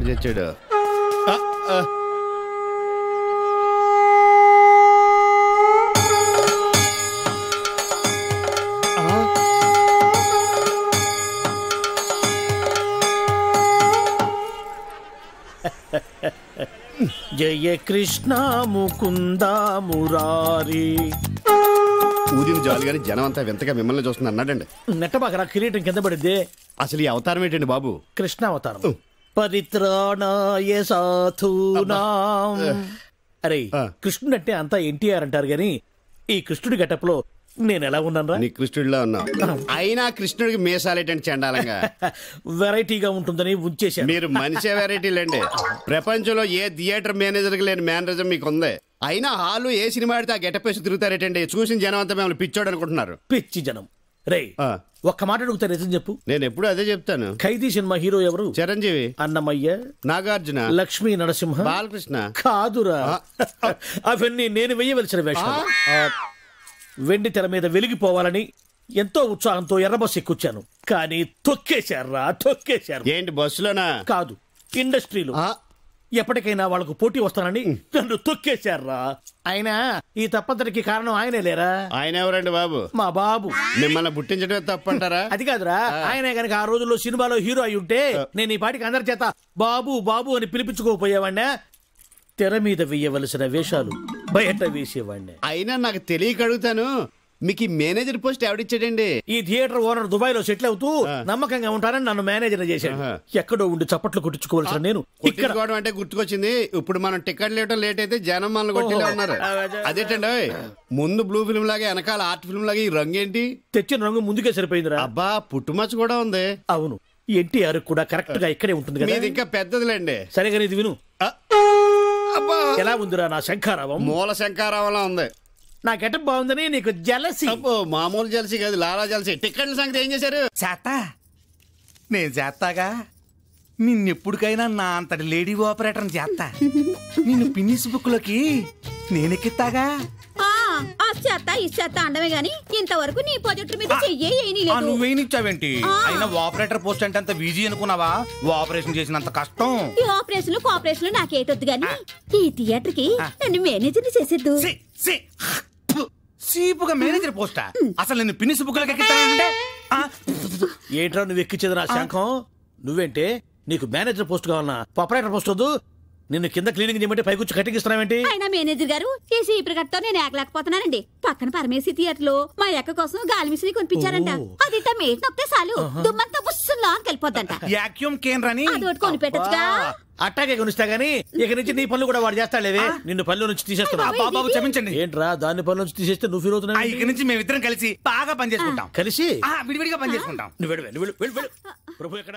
చచ్చాడు. జయ కృష్ణ ముకుంద మురారి. ఊదిన జాలి గాని జనం అంతా వింతగా మిమ్మల్ని చూస్తుంది అన్నాడండి. నెట్టబాకరా కిరీటం కింద పడిద్దే. అసలు ఈ అవతారం ఏంటండి బాబు? కృష్ణ అవతారం. పరిత్రాణాయ సాధూనాం. అరే కృష్ణుడు అంటే అంతా ఎన్టీఆర్ అంటారు గాని ఈ కృష్ణుడి గెటప్ లో నేను ఎలా ఉన్నాను? నీ కృష్ణుడిలో ఉన్నా. అయినా కృష్ణుడికి మీసాలేటండి చండాలంగా. వెరైటీగా ఉంటుందని ఉంచేశాను. మీరు మనిషే వెరైటీలండి. ప్రపంచంలో ఏ థియేటర్ మేనేజర్ కి లేని మేనరిజం మీకు ఉంది. అయినా హాలు ఏ సినిమా ఆడితే ఆ గెటప్ వేసి తిరుగుతారేటండి. చూసిన జనం అంతా మిమ్మల్ని పిచ్చోడు అనుకుంటున్నారు. పిచ్చి జనం. రే ఒక్క మాట అడుగుతా నిజం చెప్పు. నేను ఎప్పుడు అదే చెప్తాను. ఖైదీ సినిమా హీరో ఎవరు? చిరంజీవి, అన్నమయ్య, నాగార్జున, లక్ష్మీ నరసింహ, బాలకృష్ణ. కాదురా, అవన్నీ నేను వెయ్యవలసిన వేషాలు. వెండి తెర మీద వెలిగిపోవాలని ఎంతో ఉత్సాహంతో ఎర్రబస్సు ఎక్కుచ్చాను. కానీ తొక్కేశారా, తొక్కేశారు. ఏంటి బస్సులోనా? కాదు, ఇండస్ట్రీలో. ఎప్పటికైనా వాళ్ళకు పోటీ వస్తానని నన్ను తొక్కేశారా. అయినా ఈ తప్పంతటికి కారణం ఆయనే లేరా? ఆయన ఎవరండి బాబు? మా బాబు. మిమ్మల్ని పుట్టించడమే తప్పంటారా? అది కాదురా, ఆయనే గనక ఆ రోజుల్లో సినిమాలో హీరో అయి ఉంటే నేను ఈ పాటికి అందరి చేత బాబు బాబు అని పిలిపించుకోపోయేవాడినా. తెర మీద వేయవలసిన వేషాలు బయట వేసేవాడిని. అయినా నాకు తెలియక అడుగుతాను, మీకు ఈ మేనేజర్ పోస్ట్ ఎవడిచ్చాడండి? ఈ థియేటర్ ఓనర్ దుబాయ్ లో సెటిల్ అవుతూ నమ్మకంగా ఉంటానని నన్ను మేనేజర్ చేశాడు. ఎక్కడో ఉండి చప్పట్లు కొట్టించుకోవాల్సిన నేను ఇక్కడ అంటే గుర్తుకొచ్చింది. ఇప్పుడు మనం టికెట్ లేవటం లేట్ అయితే జనం మనల్ని కొట్టేలా ఉన్నారు. అదేటండి, ముందు బ్లూ ఫిల్మ్ లాగా వెనకాల ఆర్ట్ ఫిల్మ్ లాగా ఈ రంగు ఏంటి? తెచ్చిన రంగు ముందుకే సరిపోయిందిరా. అబ్బా, పుట్టుమచ్చ కూడా ఉంది. అవును, ఎన్టీఆర్ కూడా కరెక్ట్ గా ఇక్కడే ఉంటుంది కదా. ఇది ఇంకా పెద్దదిలేండి. సరిగా ఇది విను. ఎలా ఉందిరా నా శంఖారావం? మూల శంఖారావంలా ఉంది. నా గెటప్ బాగుందని నీకు జలసి? మామూలు జలసి కాదు, లాలా జలసి. టికెట్ల సంగతి ఏం చేశారు? చేస్తా, నేను చేస్తాగా. నిన్నెప్పుడికైనా నా అంతటి లేడీ ఆపరేటర్ చేస్తా. నిన్ను పిన్నిస్ బుక్ లోకి నేనెక్కిస్తాగా. అండమే గాని ఇంతవరకు నీ ప్రాజెక్టు మీద నువ్వేనిచ్చావేంటి? అయినా ఆపరేటర్ పోస్ట్ అంటే అంత ఈజీ అనుకున్నావా? ఆపరేషన్ చేసినంత కష్టం. ఈ ఆపరేషన్ కోఆపరేషన్ నాకేటొద్దు గాని ఈ థియేటర్ కి నన్ను మేనేజర్ చేసేద్దు. సీపుగా మేనేజర్ పోస్టా? అసలు నేను పిన్నిస్ బుక్ లోకి ఎక్కిస్తానంటే ఏంట్రా నువ్వు ఎక్కించేది నా శంఖం? నువ్వేంటే నీకు మేనేజర్ పోస్ట్ కావాలన్నా ఆపరేటర్ పోస్ట్ వద్దు. నిన్ను కింద క్లీనింగ్ చేయమంటే పైకొచ్చి కటింగ్ ఇస్తున్నావేంటి? అయినా మేనేజర్ గారు ఈ సీపర్ కట్తో నేను ఏకలేకపోతున్నానండి. పక్కన పరమేశి థియేటర్ లో మా ఎక్క కోసం గాలి మిషన్ కొనిపించారంట. అది మేట్ నొక్కితే చాలు దుమ్మంతా బుస్సులా వెళ్ళిపోద్దంట. యాక్యూమ్ కేన్ రాని అదొకటి కొనిపెట్టచ్చుగా. అట్టాగే కొనిస్తా గానీ ఇక నుంచి నీ పనులు కూడా వాడు చేస్తాడులేవే. నిన్ను పనుల నుంచి తీసేస్తున్నా. బాబు క్షమించండి. ఏంట్రా దాన్ని పనుల నుంచి తీసేస్తే నువ్వు ఫీల్ అవుతున్నావు? ఇక నుంచి మేమిద్దరం కలిసి బాగా పని చేసుకుంటాం. కలిసి విడివిడిగా పని చేసుకుంటాం. నువ్వు ప్రభు ఎక్కడ?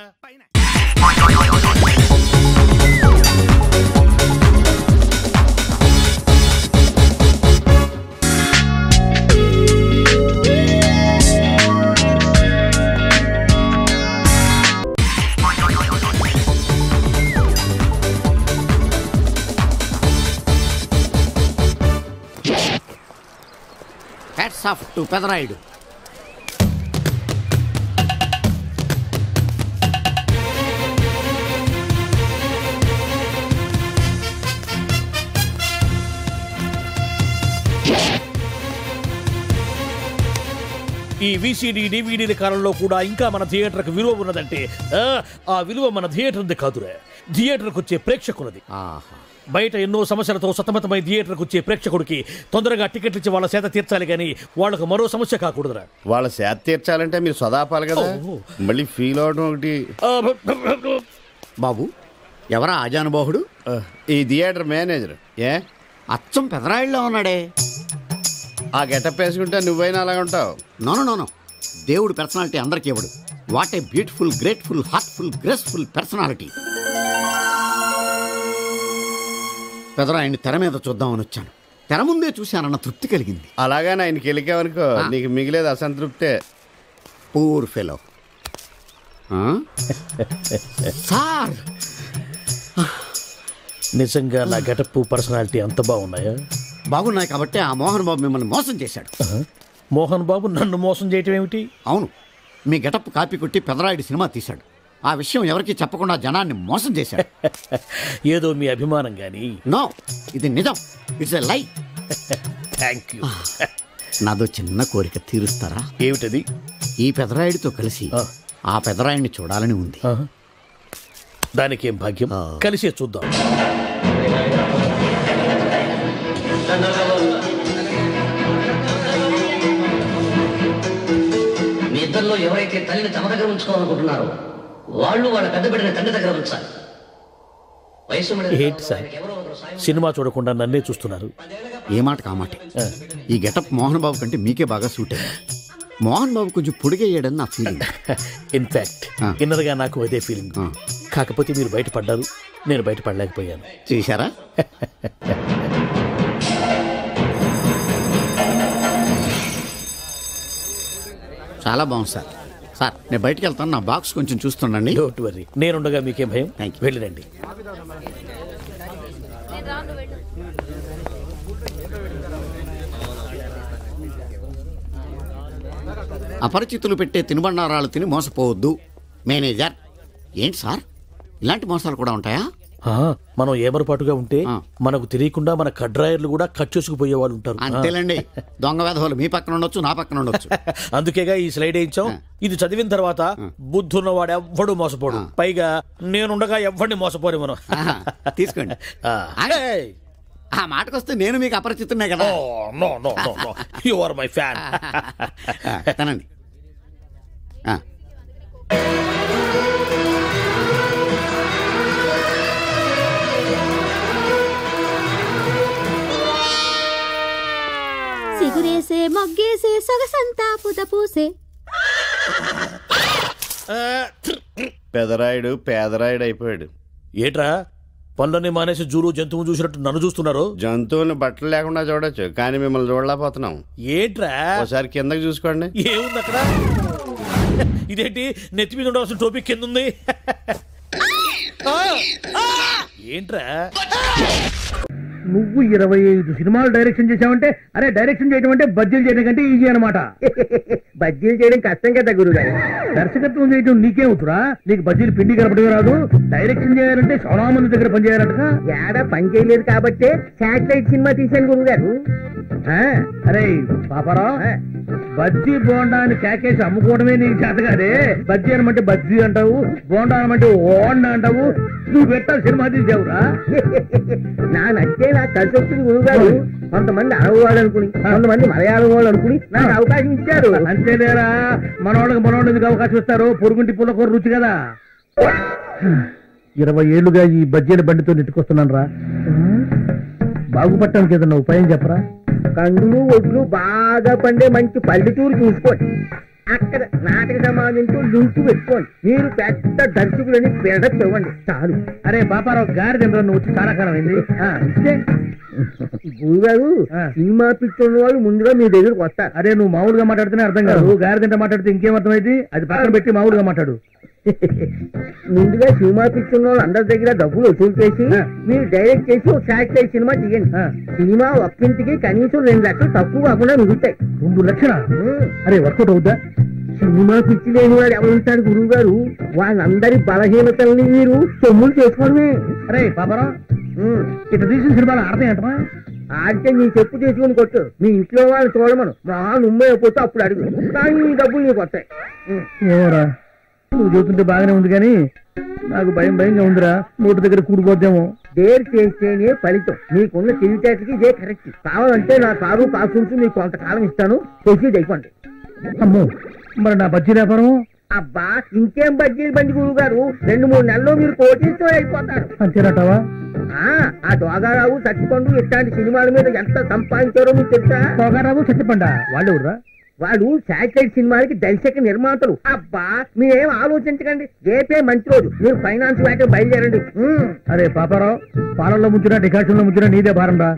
Hats off to Pedarayudu. ఈ విసిడి డివిడీల కాలంలో కూడా ఇంకా మన థియేటర్కి విలువ ఉన్నదంటే ఆ విలువ మన థియేటర్ది కాదురా, థియేటర్కి వచ్చే ప్రేక్షకులది. బయట ఎన్నో సమస్యలతో సతమతమై థియేటర్కి వచ్చే ప్రేక్షకుడికి తొందరగా టికెట్లు ఇచ్చి వాళ్ళ సేద తీర్చాలి కానీ వాళ్ళకు మరో సమస్య కాకూడదురా. వాళ్ళ సేద తీర్చాలంటే మీరు సదాపాలి కదా, మళ్ళీ ఫీల్ అవడం ఒకటి. బాబు ఎవరా ఆజానుబాహుడు? ఈ థియేటర్ మేనేజర్. ఏ అచ్చం పెదరాయుడులో ఉన్నాడే. ఆ గెటప్ వేసుకుంటే నువ్వైనా అలాగ ఉంటావు. నో, దేవుడు పర్సనాలిటీ అందరికీ ఇవ్వడు. What a beautiful, grateful, heartful, graceful personality. పెదరాయుడిని తెర మీద చూద్దామని వచ్చాను. తెర ముందే చూశానన్న తృప్తి కలిగింది. అలాగని ఆయనకి వెళ్ళికావనుకో నీకు మిగిలేదు అసంతృప్తే. Poor fellow. సార్ నిజంగా నా గెటప్ పర్సనాలిటీ అంత బాగున్నాయా? బాగున్నాయి కాబట్టి ఆ మోహన్ బాబు మిమ్మల్ని మోసం చేశాడు. మోహన్ బాబు నన్ను మోసం చేయటం ఏమిటి? అవును, మీ గెటప్ కాపీ కొట్టి పెదరాయుడు సినిమా తీశాడు. ఆ విషయం ఎవరికీ చెప్పకుండా జనాన్ని మోసం చేశారు. ఏదో మీ అభిమానం గాని. నో, ఇది నిజం. ఇట్స్ ఎ లై. Thank you. నాదో చిన్న కోరిక తీరుస్తారా? ఏమిటది? ఈ పెదరాయుడితో కలిసి ఆ పెదరాయుడిని చూడాలని ఉంది. దానికేం భాగ్యం, కలిసే చూద్దాం. మీ ఇద్దరిలో ఎవరైతే తల్లిని తమ దగ్గర ఉంచుకోవాలనుకుంటున్నారో వాళ్ళు వాళ్ళ పెద్ద బిడ్డని తండ్రి దగ్గర ఉంచాలి. ఏంటి సార్, సినిమా చూడకుండా నన్నే చూస్తున్నారు? ఏ మాట కామాట. ఈ గెటప్ మోహన్ బాబు కంటే మీకే బాగా సూట్ అయ్యింది. మోహన్ బాబు కొంచెం పొడిగయ్యాడని నా ఫీలింగ్. ఇన్ఫాక్ట్ ఇన్నర్గా నాకు అదే ఫీలింగ్. కాకపోతే మీరు బయటపడ్డారు, నేను బయటపడలేకపోయాను. చూశారా? చాలా బాగుంది సార్. సార్ నేను బయటికి వెళ్తాను, నా బాక్స్ కొంచెం చూస్తుండండి. డోంట్ వరీ, నేనుండగా మీకేం భయం. వెళ్ళిరండి. అపరిచితులు పెట్టే తినుబండారాలు తిని మోసపోవద్దు. మేనేజర్. ఏంటి సార్, ఇలాంటి మోసాలు కూడా ఉంటాయా? మనం ఏమరపాటుగా ఉంటే మనకు తెలియకుండా మన కడ్రాయర్లు కూడా కట్ చేసుకుపోయే వాళ్ళు ఉంటారు. అంతేలేండి, దొంగ వేధవాళ్ళు మీ పక్కన ఉండొచ్చు, నా పక్కన ఉండొచ్చు. అందుకేగా ఈ స్లైడ్ వేయించాం. ఇది చదివిన తర్వాత బుద్ధున్నవాడు ఎవ్వడు మోసపోడు. పైగా నేనుండగా ఎవ్వడిని మోసపోరు మనం. తీసుకోండి. ఆ మాటకొస్తే నేను మీకు అపరిచితున్నే కదా. You are my fan. తనండి. సిగురేసే మొగ్గేసే సొగసంతా పుత పూసే. పెదరాయుడు పేదరాయుడు అయిపోయాడు. ఏట్రా పనులన్నీ మానేసి జూలు జంతువు చూసినట్టు నన్ను చూస్తున్నారు? జంతువుని బట్టలు లేకుండా చూడొచ్చు, కానీ మిమ్మల్ని చూడలేకపోతున్నాం. ఏంట్రా? ఒకసారి కిందకి చూసుకోండి. ఏముంది అక్కడ? ఇదేంటి నెత్తి మీద ఉండవలసిన టోపీ కింద ఉంది? ఏంట్రా? నువ్వు 25 సినిమాలు డైరెక్షన్ చేసావంటే, అరే డైరెక్షన్ చేయడం అంటే బజ్జీలు చేయడం కంటే ఈజీ అనమాట. బజ్జీలు చేయడం కష్టం కదా గురుగారు. దర్శకత్వం చేయడం నీకేమవుతురా? నీకు బజ్జీలు పిండి కలపడం రాదు. డైరెక్షన్ చేయాలంటే చాలా మంది దగ్గర పని చేయాలంట. ఏడా పని చేయలేదు కాబట్టి శాటిలైట్ సినిమా తీశాను గురుగారు. అరే పాపారావు, బజ్జీ బోండా అని కేకేసి అమ్ముకోవడమే నీకు చేత కాదే. బజ్జీ అనమంటే బజ్జీ అంటావు, బోండా అనమంటే ఓండా అంటావు. నువ్వు పెట్టా సినిమా తీసావురా. నా నచ్చే నాకు కలిసి వస్తుంది గురుగారు. కొంతమంది అరవ వాళ్ళు అనుకుని, కొంతమంది మలయాళం వాళ్ళు అనుకుని నాకు అవకాశం ఇచ్చారు. అంతేలేరా, మనోళ్ళకి ఎందుకు అవకాశం ఇస్తారు? పొరుగుంటి పుల్లకూర రుచి కదా. 20 ఏళ్లుగా ఈ బజ్జీల బండితో నెట్టుకొస్తున్నాను రా. బాగుపడటానికి ఏదన్నా ఉపాయం చెప్పరా? కందులు ఒడ్లు బాగా పండే మంచి పల్లెటూరు చూసుకోండి. అక్కడ నాటక సమాజంతో లింకు పెట్టుకోండి. మీరు పెద్ద దర్శకులని బిల్డప్ ఇవ్వండి చాలు. అరే పాపారావు గారి తింటారు, నువ్వు వచ్చి చాలా కాలం అయింది. గురుగారు, సినిమా పిచ్చున్న వాళ్ళు ముందుగా మీ దగ్గరకు వస్తారు. అరే నువ్వు మామూలుగా మాట్లాడితేనే అర్థం కాదు, గారి తింట మాట్లాడితే ఇంకేం అర్థమైంది? అది పక్కన పెట్టి మామూలుగా మాట్లాడు. ముందుగా సినిమా పిచ్చున్న వాళ్ళు అందరి దగ్గర డబ్బులు వసూలు చేసి మీరు డైరెక్ట్ చేసి ఒక శాటిలైట్ సినిమా తీయండి. సినిమా ఒక్కింటికి కనీసం 2 లక్షలు తక్కువ కాకుండా మిగులుతాయి. 2 లక్షలా? అరే వర్కౌట్ అవుతా? సినిమా పిచ్చి లేని వాడు ఎవరుంటాడు గురువు గారు? వాళ్ళందరి బలహీనతల్ని మీరు సొమ్ములు చేసుకోవడమే. అరే పాపరా, ఇట్లా తీసిన సినిమాలు ఆడతాయంటమా? ఆడితే నీ చెప్పు చేసుకుని కొట్టు. మీ ఇంట్లో వాళ్ళు చూడమను. మా నుమ్మే పోతే అప్పుడు అడుగు, కానీ ఈ డబ్బులు నీకు వస్తాయి. ఏమోరా, నువ్వు చూస్తుంటే బాగానే ఉంది కానీ నాకు భయంగా ఉందిరా. నోటి దగ్గర కూడిపోద్దేమో. డేర్ చేస్తేనే ఫలితం. నీకున్న తెలివితేటకి ఇదే కరెక్ట్. కావాలంటే నా కారు కాసుంటూ నీకు కొంతకాలం ఇస్తాను, ప్రొసీడ్ అయిపోండి. అమ్మో, మరి నా బజ్జీ వ్యాపారం? అబ్బా ఇంకేం బజ్జీలు బండి గురువు గారు, 2-3 నెలల్లో మీరు కోటీతో అయిపోతారు. అంతేనటవా? ఆ దోగారావు సత్తిపండు ఇట్లాంటి సినిమాల మీద ఎంత సంపాదించారో మీకు తెలుసా? దోగారావు సత్తిపండ వాళ్ళు ఎవరురా? వాడు శాటిలైట్ సినిమాలకి దర్శక నిర్మాతలు. అబ్బా మీరేం ఆలోచించకండి, రేపే మంచి రోజు, మీరు ఫైనాన్స్ వ్యాటర్ బయలుదేరండి. అరే పాపారావు, పాలల్లో ముంచినా డికాషన్ లో ముంచినా నీదే భారం రా.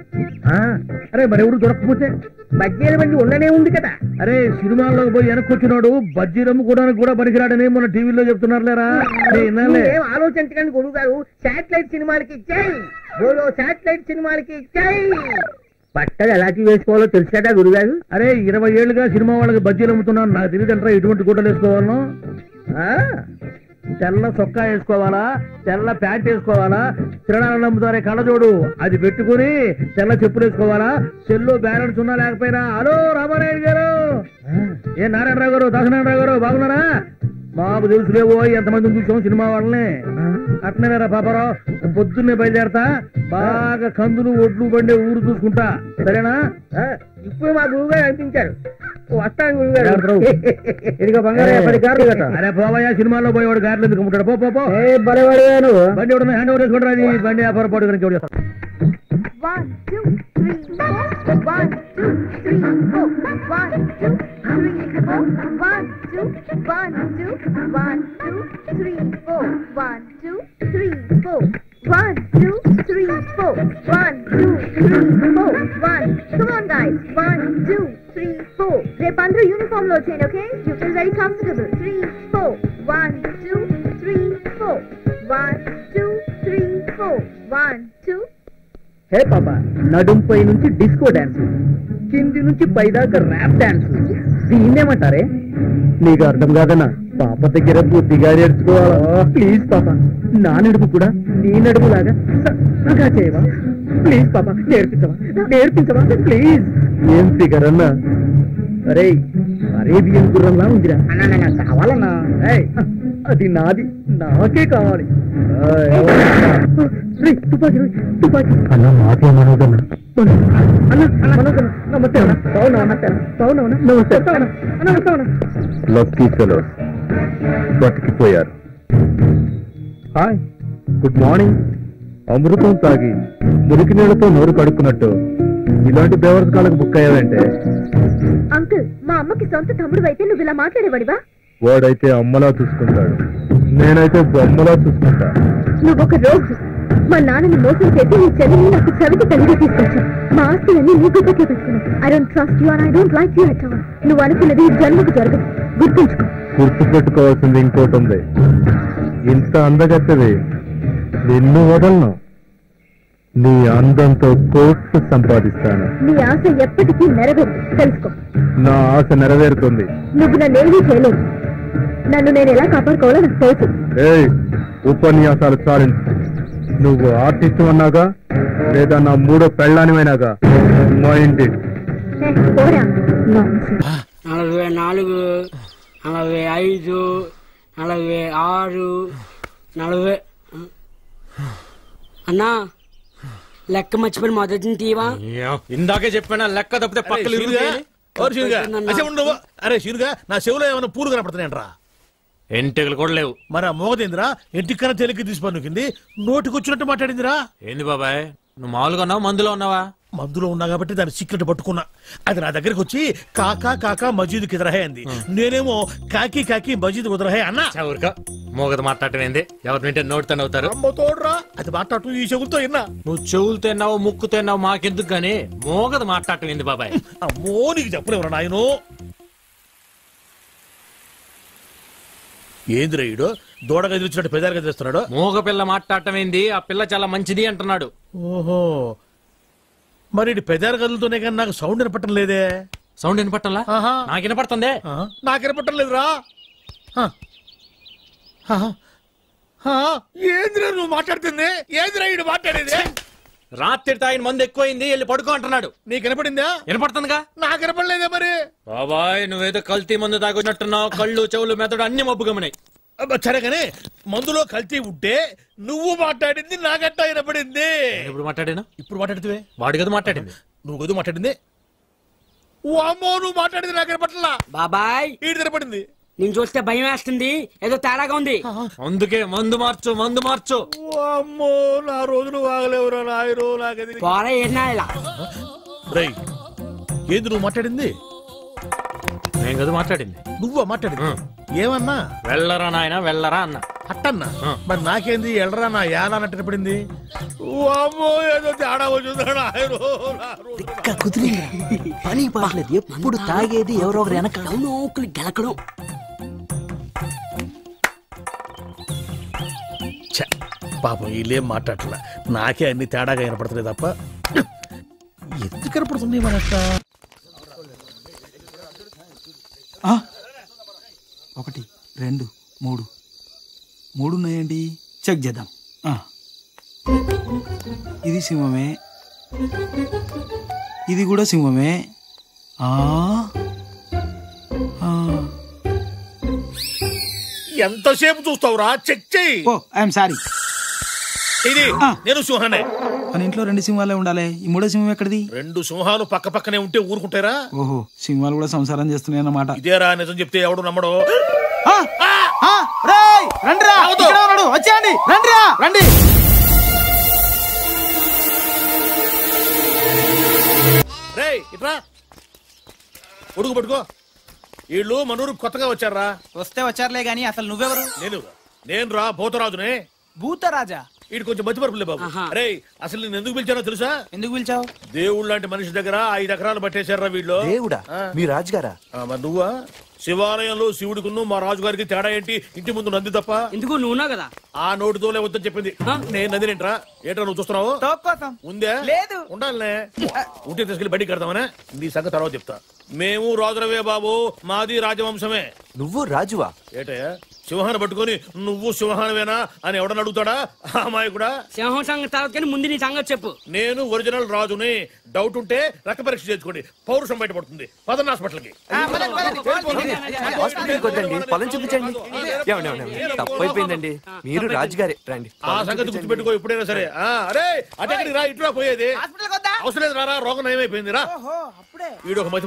అరే మరెవరు దొరకకపోతే? బజ్జీల బండి ఉండనే ఉంది కదా. అరే సినిమాల్లోకి పోయి వెనక్కొచ్చినాడు బజ్జీ రమ్ముకోవడానికి కూడా పనికిరాడని మన టీవీలో చెప్తున్నారు లేరా. ఏం ఆలోచించకండి గురువు గారు, శాటిలైట్ సినిమాలకి జై బోలో, శాటిలైట్ సినిమాలకి జై. బట్టలు ఎలాంటి వేసుకోవాలో తెలుసు కదా గురుగారు. అరే 20 ఏళ్లుగా సినిమా వాళ్ళకి బజ్జీలు అమ్ముతున్నాను, నాకు తెలియదంటారా ఇటువంటి గుడ్డలు వేసుకోవాలను. తెల్ల చొక్కా వేసుకోవాలా, తెల్ల ప్యాంట్ వేసుకోవాలా, తిరణాలు నమ్ముతారే కళ్ళజోడు అది పెట్టుకుని తెల్ల చెప్పులు వేసుకోవాలా, చెల్లు బ్యాలెన్స్ ఉన్నా లేకపోయినా. హలో రామారాయుడు గారు, ఏ నారాయణరావు గారు, దాసనారాయణరావు గారు బాగున్నారా? మాకు తెలుసులేవో ఎంతమందిని చూసాం సినిమా వాళ్ళని. అట్నేరా పాపారావు, పొద్దున్నే బయలుదేరతా, బాగా కందులు ఒడ్లు బండి ఊరు చూసుకుంటా, సరేనా? ఇప్పుడు మా గురువు గారు అనిపించారు, వస్తాను గురువు గారు. ఇదిగో బంగారు. అరే పోవయ్యా, సినిమాలో పోయేవాడు గారెలు ఎందుకు అమ్ముతాడు? పో పో బలేవాడు నువ్వు. బండి ఎవడన్నా హ్యాండ్ ఓవర్ చేసుకుంటారా? అది బండి వ్యాపారం పాటు గురించి ఎవరు? 1 2 3 4 1 2 3 4 1 2 3 4 1 2 1 2 1 2 3 4 1 2 3 4 1 2 3 4 1 2 3 4 1. Come on guys, 1 2 3 4. రేపు అందరూ యూనిఫామ్ లో వచ్చేయండి, okay? You feel very comfortable. 3 4 1 2 3 4 1 2 3 4 1 2. హే పాపా, నడుంపై నుంచి డిస్కో డాన్స్, కింది నుంచి పైదాకా ర్యాప్ డాన్స్, దీన్నేమంటారే? నీకు అర్థం కాదన్నా, పాప దగ్గర బుద్ధిగా నేర్చుకోవాలా? ప్లీజ్ పాప, నా నడుపు కూడా నీ నడుపు లాగా సన్నగా చేయవా? ప్లీజ్ పాప, నేర్పించవా ప్లీజ్. ఏం ఫిగర్ అన్నా? అరే అరేబియన్ గుర్రంలా ఉందిరా. కావాలన్నా? అది నాది, నాకే కావాలి. తుపాకి తుపాకి అన్న, మాకే మనోదన్నా. నమస్తే లక్కీ ఫెలోస్ బతికిపోయారు. Hi, good morning. అమృతం తాగి మురికి నీళ్లతో నోరు కడుక్కున్నట్టు ఇలాంటి బేవర్స్ కాళ్ళకు బుక్ అయ్యావంటే. అంకుల్, మా అమ్మకి సొంత తమ్ముడు అయితే నువ్వు ఇలా మాట్లాడేవాడివా? వాడైతే అమ్మలా చూసుకుంటాడు, నేనైతే బొమ్మలా చూసుకుంటా. నువ్వొక రోగు. మా నాన్నని మోసం చేసి నీ చెల్లిని నాకు చవిటి తల్లిగా తీసుకొచ్చావు. మా ఆస్తులన్నీ నీ గుప్పకే పెట్టుకున్నావు. I don't trust you and I don't like you at all. నువ్వు అనుకున్నది జన్మకు జరగదు, గుర్తుంచుకో. గుర్తు పెట్టుకోవాల్సింది ఇంకోటి ఉంది. ఇంత అందగత్తది నిన్ను వదలను. నీ అందంతో కోట్లు సంపాదిస్తాను. నీ ఆశ ఎప్పటికీ నెరవేరు, తెలుసుకో. నా ఆశ నెరవేరుతుంది. నువ్వు నన్నేమీ చేయలేవు. నన్ను నేను ఎలా కాపాడుకోవాలో నాకు తెలుసు. ఉపన్యాసాలు చాలించు. నువ్వు ఆర్టిస్ట్ అన్నాగా, లేదా నా మూడో పెళ్ళానివైనాగా. Mind it. 44 45 46 40. అన్నా, లెక్క మర్చిపోయి మొదటి తీవా. ఇందాకే చెప్పానా లెక్క తప్పితే పక్కలు అరే శీనుగా, నా చెవులో ఏమైనా పూలు కనపడుతున్నాయంట్రా? ఎంటెగలు కూడా లేవు. మరి ఆ మోగదేంద్రా ఇంటికన్నా తెలికి తీసిపోనుకుంది, నోటికొచ్చినట్టు మాట్లాడిందిరా. ఏంది బాబాయ్, నువ్వు మామూలుగా ఉన్నావు మందులో ఉన్నావా? మందులో ఉన్నా కాబట్టి దాని సీక్రెట్ పట్టుకున్నా. అది నా దగ్గరకు వచ్చి కాకా కాకా మజీద్ కిదరహే అంది. నేనేమో కాకి కాకి మజీద్ కుదరహే అన్నా. మోగదు మాట్లాడటం ఏంది? ఎవరి వింటే నోటితో అవుతారు. తోడురా, అది మాట్లాడటం ఈ చెవులతో విన్నా. నువ్వు చెవులతో విన్నావు, ముక్కుతో విన్నావు, మాకెందుకు గానీ మోగదు మాట్లాడటం ఏంది బాబాయ్? అమ్మో, నీకు చెప్పలేవురా నాయను. ఏందిరా ఈడు దూడగా ఎదురుచ్చినట్టు పెదాలుగా చేస్తున్నాడు? మోగ పిల్ల మాట్లాడటం ఏంది? ఆ పిల్ల చాలా మంచిది అంటున్నాడు. ఓహో, మరి పెదాలు కదులుతూనే కానీ నాకు సౌండ్ వినపట్టం లేదే. సౌండ్ వినపట్టంలా? నాకు వినపడుతుంది. నాకు వినపట్టం లేదురా. ఏందిరా నువ్వు మాట్లాడుతుంది? ఏందిరా ఈడు మాట్లాడేది? రాత్రి తాగిన మందు ఎక్కువైంది, వెళ్ళి పడుకో అంటున్నాడు. నీకు వినపడిందా? వినపడుతుందిగా. నాకు వినపడలేదే మరి. బాబాయ్, నువ్వేదో కల్తీ మందు తాగున్నట్టున్నావు. కళ్ళు చెవులు మెదడు అన్ని మబ్బుగమనాయి. సరే కానీ మందులో కల్తీ ఉంటే నువ్వు మాట్లాడింది నాకట్టా వినపడింది. ఇప్పుడు మాట్లాడాను. ఇప్పుడు మాట్లాడితే వాడి గదు మాట్లాడింది, నువ్వు గదు మాట్లాడింది. అమ్మో, నువ్వు మాట్లాడింది నాకు వినపట్లా. బాబాయ్, ఈడు వినపడింది. నేను చూస్తే భయం వేస్తుంది, ఏదో తేడాగా ఉంది. అందుకే మందు మార్చు, మందు మార్చు. అమ్మో, నా రోజు నువ్వు ఆగలేవురా నాయరు. నాకది ఏంది నువ్వు మాట్లాడింది? నేను కదా మాట్లాడింది. నువ్వా మాట్లాడింది? ఏమన్నా? వెళ్ళరా నాయన, వెళ్ళరా అన్న. అట్టన్నా? మరి నాకేంది వెళ్ళరా నా యాన అన్నట్టు పడింది. అమ్మో, ఏదో తేడా వచ్చిందా కుదిరింది. పని పాటలేదు, ఎప్పుడు తాగేది ఎవరో ఒకరు వెనక గెలకడం. పాపం వీళ్ళేం మాట్లాడట్లా, నాకే అన్ని తేడాగా వినపడుతున్నాయి తప్ప ఎందుకు కనపడుతున్నాయి మనక్క. 1 2 3 3 ఉన్నాయండి, చెక్ చేద్దాం. ఇది సింహమే, ఇది కూడా సింహమే. ఎంతసేపు చూస్తావురా? చెక్ చెయ్యి. ఓ ఐఎమ్ సారీ. ఇది నేను సింహానే. మన ఇంట్లో 2 సింహాలే ఉండాలి, ఈ 3వ సింహం ఎక్కడిది? 2 సింహాలు పక్క పక్కనే ఉంటే ఊరుకుంటారా? ఓహో, సింహాలు కూడా సంసారం చేస్తున్నాయి అన్నమాట. ఇదేరా నిజం చెప్తే ఎవడు నమ్మడు. వచ్చేయండి, రండి. రేయ్ ఇట్రా, ఉడుకు పట్టుకో. వీళ్ళు మనూరు కొత్తగా వచ్చారా? వస్తే వచ్చారులే గాని అసలు నువ్వెవరు? నేను రా భూతరాజునే. భూతరాజా? వీడు కొంచెం మతిమరుపులే బాబు. అరే అసలు నేను ఎందుకు పిలిచానో తెలుసా? ఎందుకు పిలిచావు? దేవుడు లాంటి మనిషి దగ్గర 5 ఎకరాలు పట్టేశారా వీళ్ళు. దేవుడా? మీ రాజుగారా? మరి నువ్వా? శివాలయంలో శివుడికును మా రాజుగారికి తేడా ఏంటి? ఇంటి ముందు నంది తప్ప. ఎందుకు నువ్వునా కదా? ఆ నోటితోలే వద్దని చెప్పింది. నేను నందినేంట్రా? ఏంట్రా నువ్వు చూస్తున్నావు? ఉందే లేదు. ఉండాలనే ఉంటే తీసుకెళ్లి బయటికి కడతామనే. నీ సంగతి తర్వాత చెప్తా. మేము రాజులవే బాబు, మాది రాజవంశమే. నువ్వు రాజువా? ఏటయ్యా సింహాన్ని పట్టుకొని నువ్వు సింహానవేనా అని ఎవడని అడుగుతాడా? అమ్మాయి సింహం సంగతి తర్వాత కానీ ముందు నీ సంగతి చెప్పు. నేను ఒరిజినల్ రాజుని. డౌట్ ఉంటే రక్త పరీక్ష చేసుకోండి, పౌరుషం బయటపడుతుంది. పదన్న హాస్పిటల్కి. పొలం చూపించండి. తప్పైపోయిందండి, మీరు రాజుగారే. రండి. ఆ సంగతి గుర్తుపెట్టుకో ఎప్పుడైనా సరే. అరే అటెక్కడికి రా, ఇటురా పోయేది. అవసరం లేదు, రారా, రోగం నయమైపోయింది రా. వీడు ఒక మధ్య